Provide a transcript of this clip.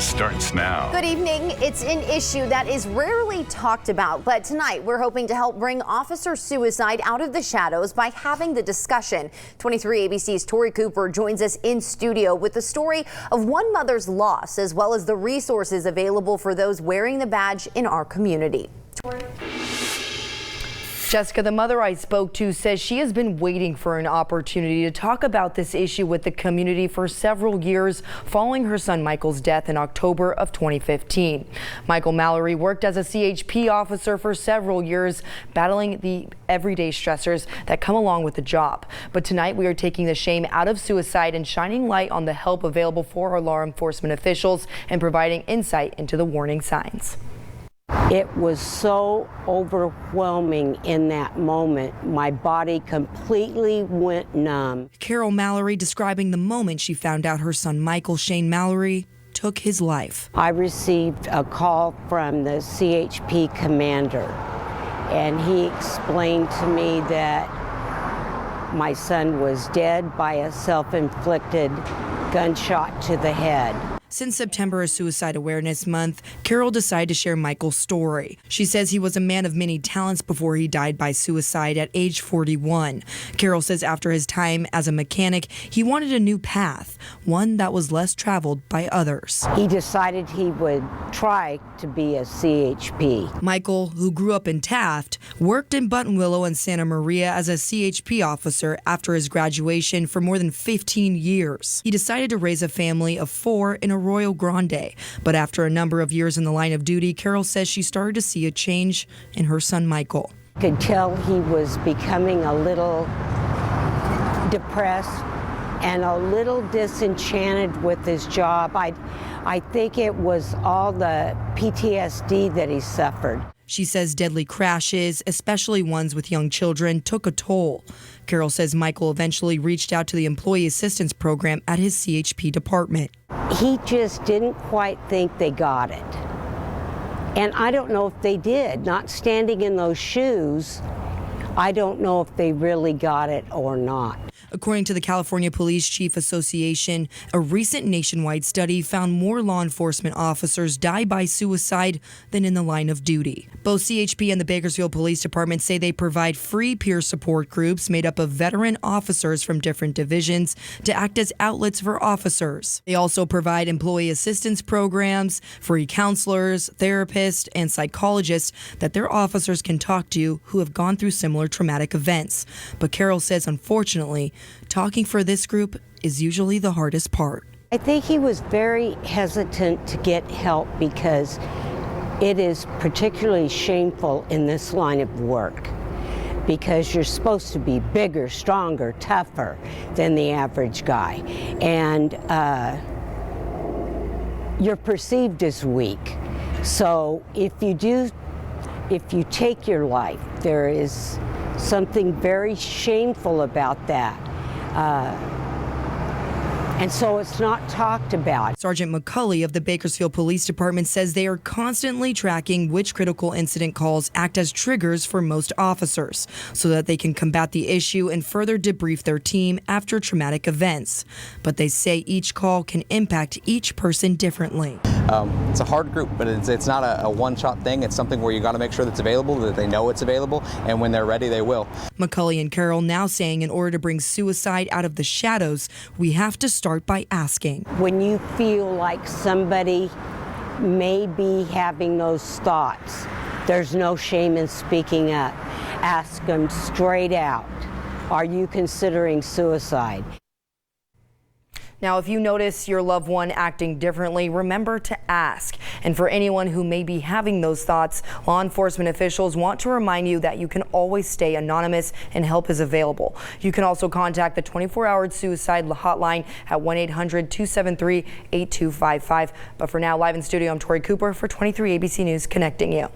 starts now. Good evening. It's an issue that is rarely talked about, but tonight we're hoping to help bring officer suicide out of the shadows by having the discussion. 23 ABC's Tori Cooper joins us in studio with the story of one mother's loss, as well as the resources available for those wearing the badge in our community. Tori. Jessica, the mother I spoke to, says she has been waiting for an opportunity to talk about this issue with the community for several years following her son Michael's death in October of 2015. Michael Mallory worked as a CHP officer for several years, battling the everyday stressors that come along with the job. But tonight we are taking the shame out of suicide and shining light on the help available for our law enforcement officials and providing insight into the warning signs. It was so overwhelming in that moment. My body completely went numb. Carol Mallory describing the moment she found out her son Michael Shane Mallory took his life. I received a call from the CHP commander, and he explained to me that my son was dead by a self-inflicted gunshot to the head. Since September is Suicide Awareness Month, Carol decided to share Michael's story. She says he was a man of many talents before he died by suicide at age 41. Carol says after his time as a mechanic, he wanted a new path, one that was less traveled by others. He decided he would try to be a CHP. Michael, who grew up in Taft, worked in Buttonwillow and Santa Maria as a CHP officer after his graduation for more than 15 years. He decided to raise a family of 4 in Arroyo Grande, but after a number of years in the line of duty, Carol says she started to see a change in her son Michael. I could tell he was becoming a little depressed and a little disenchanted with his job. I think it was all the PTSD that he suffered. She says deadly crashes, especially ones with young children, took a toll. Carol says Michael eventually reached out to the Employee Assistance Program at his CHP department. He just didn't quite think they got it. And I don't know if they did. Not standing in those shoes, I don't know if they really got it or not. According to the California Police Chief Association, a recent nationwide study found more law enforcement officers die by suicide than in the line of duty. Both CHP and the Bakersfield Police Department say they provide free peer support groups made up of veteran officers from different divisions to act as outlets for officers. They also provide employee assistance programs, free counselors, therapists, and psychologists that their officers can talk to who have gone through similar traumatic events. But Carol says, unfortunately, talking for this group is usually the hardest part. I think he was very hesitant to get help because it is particularly shameful in this line of work because you're supposed to be bigger, stronger, tougher than the average guy. And you're perceived as weak. So if you take your life, there is something very shameful about that. And so it's not talked about. Sergeant McCulley of the Bakersfield Police Department says they are constantly tracking which critical incident calls act as triggers for most officers so that they can combat the issue and further debrief their team after traumatic events. But they say each call can impact each person differently. It's a hard group, but it's not a one-shot thing. It's something where you got to make sure that it's available, that they know it's available, and when they're ready, they will. McCulley and Carol now saying in order to bring suicide out of the shadows, we have to start by asking. When you feel like somebody may be having those thoughts, there's no shame in speaking up. Ask them straight out, are you considering suicide? Now, if you notice your loved one acting differently, remember to ask. And for anyone who may be having those thoughts, law enforcement officials want to remind you that you can always stay anonymous and help is available. You can also contact the 24-hour suicide hotline at 1-800-273-8255. But for now, live in studio, I'm Tori Cooper for 23 ABC News, connecting you.